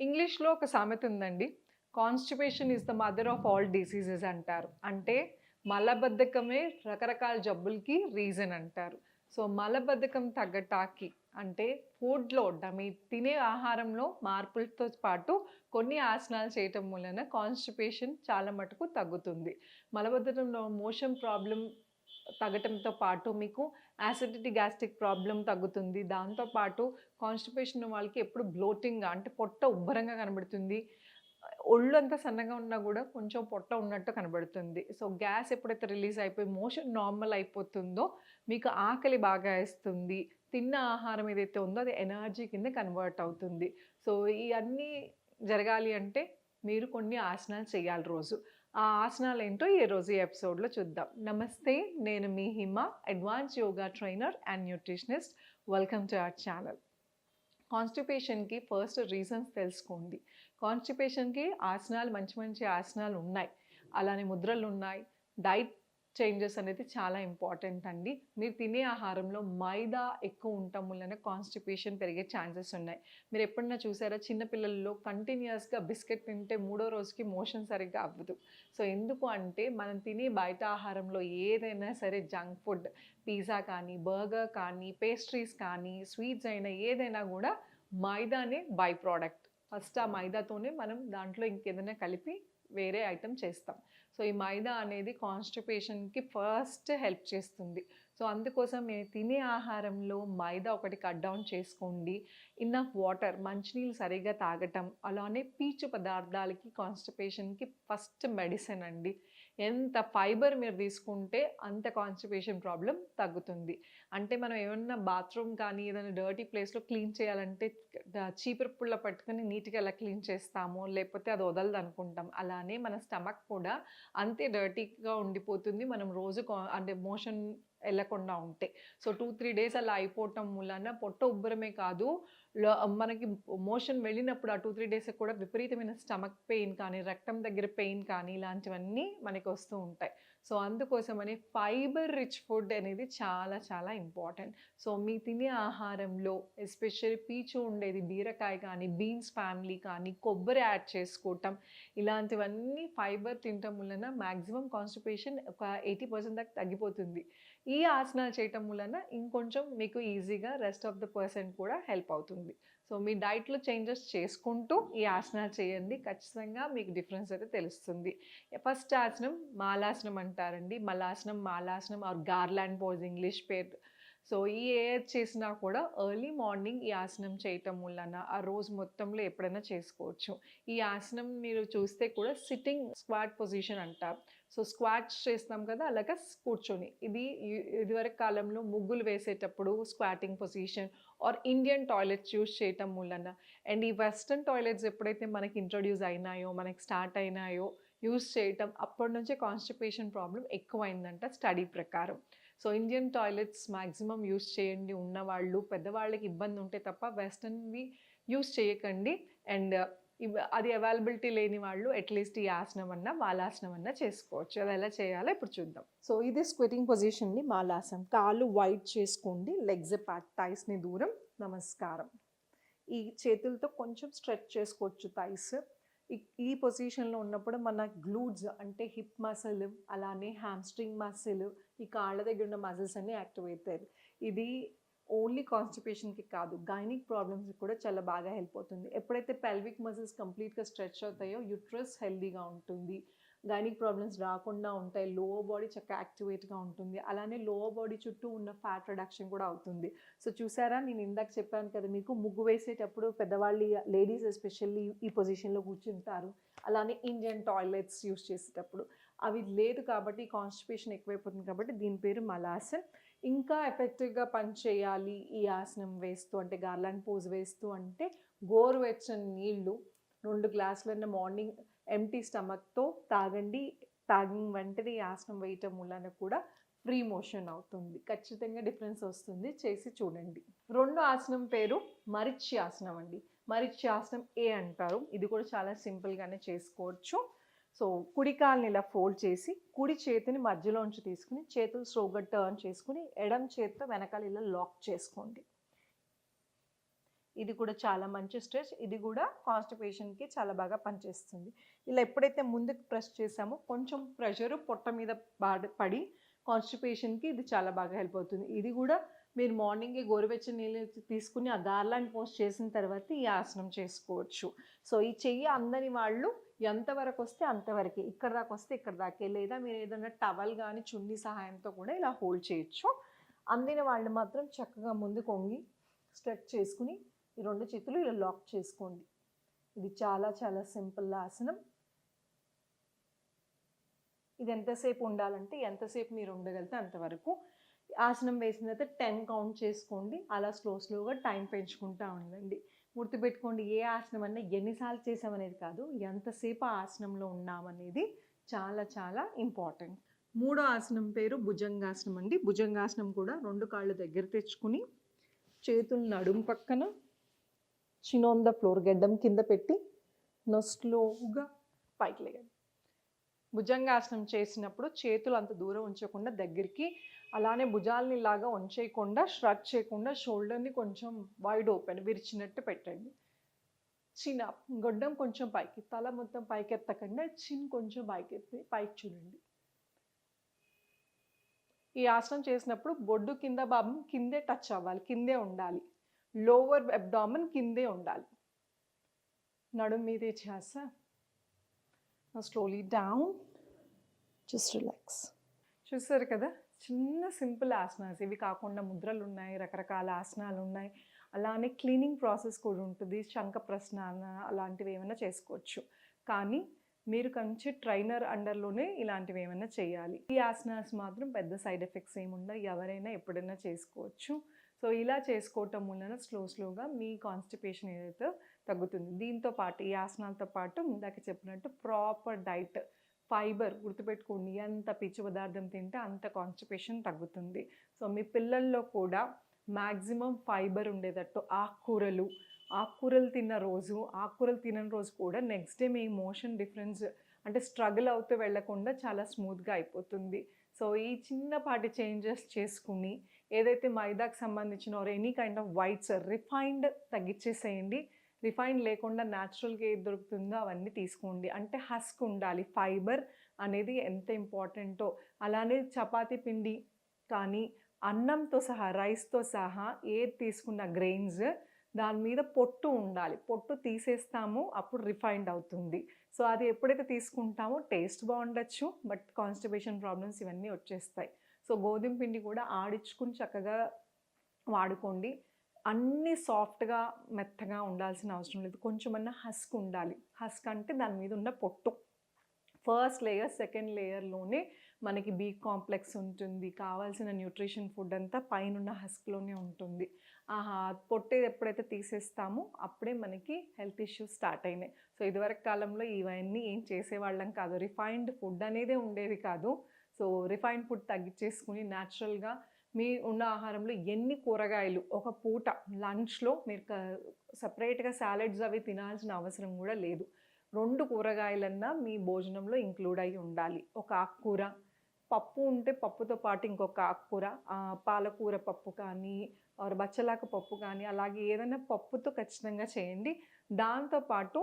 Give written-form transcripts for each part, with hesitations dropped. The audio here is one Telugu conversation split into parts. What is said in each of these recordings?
ఇంగ్లీష్‌లో ఒక సామెత ఉందండి. Constipation is the mother of all diseases అంటారు. అంటే మలబద్ధకమే రకరకాల జబ్బులకి రీజన్ అంటారు. సో, మలబద్ధకం తగ్గటానికి అంటే ఫుడ్‌లో మీరు తినే ఆహారంలో మార్పులతో పాటు కొన్ని ఆసనాలు చేయటం వలన కాన్‌స్టిపేషన్ చాలా మటుకు తగ్గుతుంది. మలబద్ధకంలో మోషన్ ప్రాబ్లమ్ తగ్గటంతో పాటు మీకు యాసిడిటీ, గ్యాస్ట్రిక్ ప్రాబ్లమ్ తగ్గుతుంది. దాంతో పాటు కాన్‌స్టిపేషన్ ఉన్న వాళ్ళకి ఎప్పుడు బ్లోటింగ్‌గా అంటే పొట్ట ఉబ్బరంగా కనబడుతుంది. ఒళ్ళంతా సన్నగా ఉన్నా గూడా కొంచెం పొట్ట ఉన్నట్టు కనబడుతుంది. సో, గ్యాస్ ఎప్పుడైతే రిలీజ్ అయిపోయి మోషన్ నార్మల్ అయిపోతుందో మీకు ఆకలి బాగా ఏస్తుంది. తిన్న ఆహారం ఏదైతే ఉందో అది ఎనర్జీ కింద కన్వర్ట్ అవుతుంది. సో, ఇయన్నీ జరగాలి అంటే మీరు కొన్ని ఆసనాలు చేయాలి రోజు. ఆ ఆసనాలేంటో ఈరోజు ఈ ఎపిసోడ్‌లో చూద్దాం. నమస్తే. నేను మీ Hima, advance yoga trainer and nutritionist. Welcome to our channel. కాన్‌స్టిపేషన్‌కి ఫస్ట్ రీజన్స్ తెలుసుకోండి. కాన్‌స్టిపేషన్‌కి ఆసనాలు మంచి మంచి ఆసనాలు ఉన్నాయి. అలానే ముద్రలున్నాయి. డైట్ చేంజెస్ అనేది చాలా ఇంపార్టెంట్ అండి. మీరు తినే ఆహారంలో మైదా ఎక్కువ ఉండటం వలన కాన్‌స్టిపేషన్ పెరిగే ఛాన్సెస్ ఉన్నాయి. మీరు ఎప్పుడన్నా చూసారా చిన్న పిల్లల్లో కంటిన్యూయస్‌గా బిస్కెట్ తింటే మూడో రోజుకి మోషన్ సరిగ్గా అవ్వదు. సో, ఎందుకు అంటే మనం తినే బయట ఆహారంలో ఏదైనా సరే జంక్ ఫుడ్ పిజ్జా కానీ, బర్గర్ కానీ, పేస్ట్రీస్ కానీ, స్వీట్స్ అయినా ఏదైనా గూడా మైదానే బై ప్రొడక్ట్. ఫస్ట్ ఆ మైదాతోనే మనం దాంట్లో ఇంకేదైనా కలిపి వేరే ఐటెమ్ చేస్తాం. సో, ఈ మైదా అనేది కాన్‌స్టిపేషన్‌కి ఫస్ట్ హెల్ప్ చేస్తుంది. సో, అందుకోసం మీరు తినే ఆహారంలో మైదా ఒకటి కట్ డౌన్ చేసుకోండి. ఇనఫ్ వాటర్ మంచినీళ్ళు సరిగ్గా తాగటం, అలానే పీచు పదార్థాలకి కాన్‌స్టిపేషన్‌కి ఫస్ట్ మెడిసిన్ అండి. ఎంత ఫైబర్ మీరు తీసుకుంటే అంత కాన్‌స్టిపేషన్ ప్రాబ్లమ్ తగ్గుతుంది. అంటే మనం ఏమన్నా బాత్రూమ్ కానీ ఏదైనా డర్టీ ప్లేస్‌లో క్లీన్ చేయాలంటే చీపురు పుల్ల పట్టుకొని నీట్‌గా ఎలా క్లీన్ చేస్తామో, లేకపోతే అది వదలదనుకుంటాం. అలానే మన స్టమక్ కూడా అంతే డర్టీగా ఉండిపోతుంది. మనం రోజు అంటే మోషన్ ఎళ్ళకుండా ఉంటే. సో, 2, 3 డేస్ అలా అయిపోవటం మూలాన పొట్ట ఉబ్బరమే కాదు, మనకి మోషన్ వెళ్ళినప్పుడు ఆ 2, 3 డేస్‌కి కూడా విపరీతమైన స్టమక్ పెయిన్ కానీ, రెక్టమ్ దగ్గర పెయిన్ కానీ ఇలాంటివన్నీ మనకొస్తూ ఉంటాయి. సో, అందుకోసమని ఫైబర్ రిచ్ ఫుడ్ అనేది చాలా చాలా ఇంపార్టెంట్. సో, మీ తినే ఆహారంలో ఎస్పెషల్లీ పీచు ఉండేది బీరకాయ కానీ, బీన్స్ ఫ్యామిలీ కానీ, కొబ్బరి యాడ్ చేసుకోవటం ఇలాంటివన్నీ ఫైబర్ తినటం వలన మాక్సిమం కాన్‌స్టిపేషన్ ఒక 80% దాకా తగ్గిపోతుంది. ఈ ఆసనాలు చేయటం వలన ఇంకొంచెం మీకు ఈజీగా రెస్ట్ ఆఫ్ ద పర్సన్ కూడా హెల్ప్ అవుతుంది. సో, మీ డైట్‌లో చేంజెస్ చేసుకుంటూ ఈ ఆసనాలు చేయండి. ఖచ్చితంగా మీకు డిఫరెన్స్ అయితే తెలుస్తుంది. ఫస్ట్ ఆసనం మాలాసనం అంటారండి. మలాసనం, Malasana are garland pose English పేరు. సో, ఏది చేసినా కూడా ఎర్లీ మార్నింగ్ ఈ ఆసనం చేయటం వలన ఆ రోజు మొత్తంలో ఎప్పుడైనా చేసుకోవచ్చు. ఈ ఆసనం మీరు చూస్తే కూడా సిట్టింగ్ స్క్వాట్ పొజిషన్ అంటారు. సో, స్క్వాట్స్ చేస్తాం కదా! అలాగా కూర్చొని. ఇది ఇదివరకు కాలంలో ముగ్గులు వేసేటప్పుడు squatting position or Indian toilets use చేయటం వలన అండ్ ఈ వెస్టర్న్ టాయిలెట్స్ ఎప్పుడైతే మనకి ఇంట్రొడ్యూస్ అయినాయో, మనకి స్టార్ట్ అయినాయో యూజ్ చేయటం అప్పటి నుంచే కాన్‌స్టిపేషన్ ప్రాబ్లమ్ ఎక్కువైందంట స్టడీ ప్రకారం. So, Indian toilets maximum use చేయండి ఉన్నవాళ్ళు. పెద్దవాళ్ళకి ఇబ్బంది ఉంటే తప్ప వెస్టర్న్‌వి యూజ్ చేయకండి. అండ్ అది అవైలబిలిటీ లేని వాళ్ళు అట్‌లీస్ట్ ఈ ఆసనం అన్నా, మాలాసనం అన్నా చేసుకోవచ్చు. అది ఎలా చేయాలో ఇప్పుడు చూద్దాం. సో, ఇది స్క్విటింగ్ పొజిషన్‌ని మాలాసనం. కాళ్ళు వైడ్ చేసుకోండి. లెగ్స్ అపార్ట్, థైస్‌ని దూరం. నమస్కారం. ఈ చేతులతో కొంచెం స్ట్రెచ్ చేసుకోవచ్చు థైస్. ఈ ఈ పొజిషన్‌లో ఉన్నప్పుడు మన గ్లూట్స్ అంటే హిప్ మసిల్, అలానే హామ్‌స్ట్రింగ్ మసిల్, ఈ కాళ్ళ దగ్గర ఉన్న మజిల్స్ అన్నీ యాక్టివేట్ అవుతాయి. ఇది ఓన్లీ కాన్‌స్టిపేషన్‌కి కాదు, గైనిక్ ప్రాబ్లమ్స్‌కి కూడా చాలా బాగా హెల్ప్ అవుతుంది. ఎప్పుడైతే పెల్విక్ మజిల్స్ కంప్లీట్‌గా స్ట్రెచ్ అవుతాయో యూట్రస్ హెల్తీగా ఉంటుంది. గైనిక్ ప్రాబ్లమ్స్ రాకుండా ఉంటాయి. లోవర్ బాడీ చక్కగా యాక్టివేట్‌గా ఉంటుంది. అలానే లోవర్ బాడీ చుట్టూ ఉన్న ఫ్యాట్ రిడక్షన్ కూడా అవుతుంది. సో, చూసారా నేను ఇందాక చెప్పాను కదా మీకు ముగ్గు వేసేటప్పుడు పెద్దవాళ్ళు లేడీస్ ఎస్పెషల్లీ ఈ పొజిషన్‌లో కూర్చుంటారు. అలానే ఇండియన్ టాయిలెట్స్ యూజ్ చేసేటప్పుడు. అవి లేదు కాబట్టి కాన్‌స్టిపేషన్ ఎక్కువైపోతుంది కాబట్టి దీని పేరు మలాసన్. ఇంకా ఎఫెక్టివ్‌గా పనిచేయాలి ఈ ఆసనం వేస్తూ అంటే గార్లాండ్ పోజ్ వేస్తూ అంటే గోరువెచ్చని నీళ్ళు 2 గ్లాసులన్న మార్నింగ్ ఎంప్టీ స్టమక్‌తో తాగండి. తాగిన వెంటనే ఈ ఆసనం వేయటం వలన కూడా ఫ్రీ మోషన్ అవుతుంది. ఖచ్చితంగా డిఫరెన్స్ వస్తుంది. చేసి చూడండి. రెండో ఆసనం పేరు మరిచ్యాసనం అండి. మరిచ్యాసనం ఏ అంటారు. ఇది కూడా చాలా సింపుల్‌గానే చేసుకోవచ్చు. సో, కుడి కాలుని ఇలా ఫోల్డ్ చేసి, కుడి చేతిని మధ్యలోంచి తీసుకొని, చేతులు స్లోగా టర్న్ చేసుకొని, ఎడమ చేత్తో వెనకాల ఇలా లాక్ చేసుకోండి. ఇది కూడా చాలా మంచి స్ట్రెచ్. ఇది కూడా కాన్‌స్టిపేషన్‌కి చాలా బాగా పనిచేస్తుంది. ఇలా ఎప్పుడైతే ముందుకు ప్రెస్ చేసామో కొంచెం ప్రెషర్ పొట్ట మీద పడి కాన్‌స్టిపేషన్‌కి ఇది చాలా బాగా హెల్ప్ అవుతుంది. ఇది కూడా మీరు మార్నింగే గోరువెచ్చని నీళ్ళు తీసుకుని ఆ గార్లాండ్ పోజ్ చేసిన తర్వాత ఈ ఆసనం చేసుకోవచ్చు. సో ఈ చెయ్యి అందని వాళ్ళు ఎంతవరకు వస్తే అంతవరకే. ఇక్కడ దాకా వస్తే ఇక్కడ దాకే. లేదా మీరు ఏదైనా టవల్ గానీ, చున్నీ సహాయంతో కూడా ఇలా హోల్డ్ చేయొచ్చు. అందిన వాళ్ళు మాత్రం చక్కగా ముందుకు వంగి స్ట్రెచ్ చేసుకుని ఈ 2 చేతులు ఇలా లాక్ చేసుకోండి. ఇది చాలా చాలా సింపుల్ ఆసనం. ఇది ఎంతసేపు ఉండాలంటే ఎంతసేపు మీరు ఉండగలిగితే అంతవరకు. ఆసనం వేసిన తర్వాత 10 కౌంట్ చేసుకోండి. అలా స్లోగా టైం పెంచుకుంటా ఉండండి. గుర్తుపెట్టుకోండి, ఏ ఆసనం అన్నా ఎన్నిసార్లు చేసామనేది కాదు, ఎంతసేపు ఆ ఆసనంలో ఉన్నామనేది చాలా చాలా ఇంపార్టెంట్. మూడో ఆసనం పేరు భుజంగాసనం అండి. భుజంగాసనం కూడా 2 కాళ్ళు దగ్గర తెచ్చుకుని చేతులు నడుము పక్కన, చిన్ ఆన్ ద ఫ్లోర్, గెడ్డం కింద పెట్టి స్లోగా పైకి లేయండి. భుజంగాసనం చేసినప్పుడు చేతులు అంత దూరం ఉంచకుండా దగ్గరికి, అలానే భుజాలని ఇలాగా ఉంచేయకుండా, ష్రగ్ చేయకుండా షోల్డర్ని కొంచెం వైడ్ ఓపెన్ విరిచినట్టు పెట్టండి. చిన్ అప్, గొడ్డం కొంచెం పైకి, తల మొత్తం పైకి ఎత్తకుండా చిన్ కొంచెం పైకి ఎత్తి పైకి చూడండి. ఈ ఆసనం చేసినప్పుడు బొడ్డు కింద భాగం కిందే టచ్ అవ్వాలి, కిందే ఉండాలి. లోవర్ అబ్డామన్ కిందే ఉండాలి. నడుము మీదే ధ్యాస. Slowly down, just relax. చూసారు కదా, చిన్న సింపుల్ ఆసనాస్. ఇవి కాకుండా ముద్రలు ఉన్నాయి, రకరకాల ఆసనాలు ఉన్నాయి. అలానే క్లీనింగ్ ప్రాసెస్ కూడా ఉంటుంది. శంఖ ప్రశ్నాన అలాంటివి ఏమైనా చేసుకోవచ్చు. కానీ మీరు కంచి ట్రైనర్ అండర్లోనే ఇలాంటివి ఏమైనా చేయాలి. ఈ ఆసనాస్ మాత్రం పెద్ద సైడ్ ఎఫెక్ట్స్ ఏముండవు, ఎవరైనా ఎప్పుడైనా చేసుకోవచ్చు. సో ఇలా చేసుకోవటం వలన స్లోగా మీ కాన్స్టిపేషన్ ఏదైతే తగ్గుతుంది. దీంతో పాటు ఈ ఆసనాలతో పాటు ఇందాక చెప్పినట్టు ప్రాపర్ డైట్, ఫైబర్ గుర్తుపెట్టుకోండి, ఎంత పీచు పదార్థం తింటే అంత కాన్స్టిపేషన్ తగ్గుతుంది. సో మీ పిల్లల్లో కూడా మ్యాక్సిమం ఫైబర్ ఉండేటట్టు ఆకుకూరలు తిన్న రోజు, ఆకుకూరలు తినని రోజు కూడా నెక్స్ట్ డే మీ మోషన్ డిఫరెన్స్ అంటే స్ట్రగుల్ అవుతూ వెళ్లకుండా చాలా స్మూత్గా అయిపోతుంది. సో ఈ చిన్నపాటి చేంజెస్ చేసుకుని ఏదైతే మైదాకు సంబంధించిన or any kind of whites refined తగ్గించేసేయండి. రిఫైన్ లేకుండా న్యాచురల్గా ఏది దొరుకుతుందో అవన్నీ తీసుకోండి. అంటే హస్క్ ఉండాలి. ఫైబర్ అనేది ఎంత ఇంపార్టెంటో, అలానే చపాతీ పిండి కానీ అన్నంతో సహా, రైస్తో సహా ఏది తీసుకున్న గ్రెయిన్స్ దాని మీద పొట్టు ఉండాలి. పొట్టు తీసేస్తాము, అప్పుడు రిఫైన్డ్ అవుతుంది. సో అది ఎప్పుడైతే తీసుకుంటామో టేస్ట్ బాగుండొచ్చు, బట్ కాన్స్టిపేషన్ ప్రాబ్లమ్స్ ఇవన్నీ వచ్చేస్తాయి. సో గోధుమ పిండి కూడా ఆడించుకుని చక్కగా వాడుకోండి. అన్నీ సాఫ్ట్గా మెత్తగా ఉండాల్సిన అవసరం లేదు. కొంచెమన్నా హస్క్ ఉండాలి. హస్క్ అంటే దాని మీద ఉన్న పొట్టు. ఫస్ట్ లేయర్, సెకండ్ లేయర్లోనే మనకి బి కాంప్లెక్స్ ఉంటుంది. కావాల్సిన న్యూట్రిషన్ ఫుడ్ అంతా పైనున్న హస్క్లోనే ఉంటుంది. పొట్టు ఎప్పుడైతే తీసేస్తామో అప్పుడే మనకి హెల్త్ ఇష్యూస్ స్టార్ట్ అయినాయి. సో ఇదివరకు కాలంలో ఇవన్నీ ఏం చేసేవాళ్ళం కాదు. రిఫైన్డ్ ఫుడ్ అనేదే ఉండేది కాదు. సో రిఫైన్డ్ ఫుడ్ తగ్గించేసుకుని న్యాచురల్గా మీ ఉన్న ఆహారంలో ఎన్ని కూరగాయలు, ఒక పూట లంచ్లో మీరు సపరేట్గా సాలెడ్స్ అవి తినాల్సిన అవసరం కూడా లేదు. 2 కూరగాయలన్నా మీ భోజనంలో ఇంక్లూడ్ అయ్యి ఉండాలి. ఒక ఆకుకూర, పప్పు ఉంటే పప్పుతో పాటు ఇంకొక ఆకుకూర, పాలకూర పప్పు కానీ ఆర్ బచ్చలాకు పప్పు కానీ, అలాగే ఏదైనా పప్పుతో ఖచ్చితంగా చేయండి. దాంతోపాటు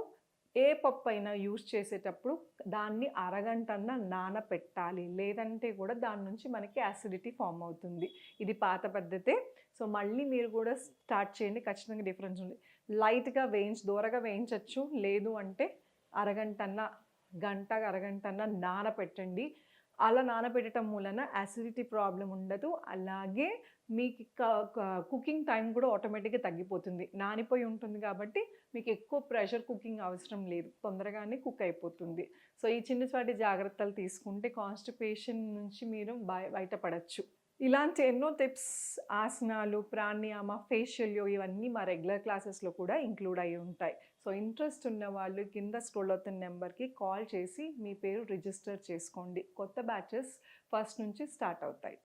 ఏ పప్పు అయినా యూజ్ చేసేటప్పుడు దాన్ని అరగంటన్నా నానపెట్టాలి. లేదంటే కూడా దాని నుంచి మనకి యాసిడిటీ ఫామ్ అవుతుంది. ఇది పాత పద్ధతే. సో మళ్ళీ మీరు కూడా స్టార్ట్ చేయండి, ఖచ్చితంగా డిఫరెన్స్ ఉంది. లైట్గా దోరగా వేయించవచ్చు. లేదు అంటే అరగంటన్నా నానపెట్టండి. అలా నానబెట్టడం మూలన యాసిడిటీ ప్రాబ్లం ఉండదు. అలాగే మీకు కుకింగ్ టైం కూడా ఆటోమేటిక్గా తగ్గిపోతుంది. నానిపోయి ఉంటుంది కాబట్టి మీకు ఎక్కువ ప్రెషర్ కుకింగ్ అవసరం లేదు, తొందరగానే కుక్ అయిపోతుంది. సో ఈ చిన్నపాటి జాగ్రత్తలు తీసుకుంటే కాన్స్టిపేషన్ నుంచి మీరు బయటపడచ్చు. ఇలాంటి ఎన్నో టిప్స్, ఆసనాలు, ప్రాణాయామ, ఫేషియల్ ఇవన్నీ మా రెగ్యులర్ క్లాసెస్లో కూడా ఇంక్లూడ్ అయ్యి ఉంటాయి. సో ఇంట్రెస్ట్ ఉన్న వాళ్ళు కింద స్క్రోల్ అవుతున్న నెంబర్కి కాల్ చేసి మీ పేరు రిజిస్టర్ చేసుకోండి. కొత్త బ్యాచెస్ ఫస్ట్ నుంచి స్టార్ట్ అవుతాయి.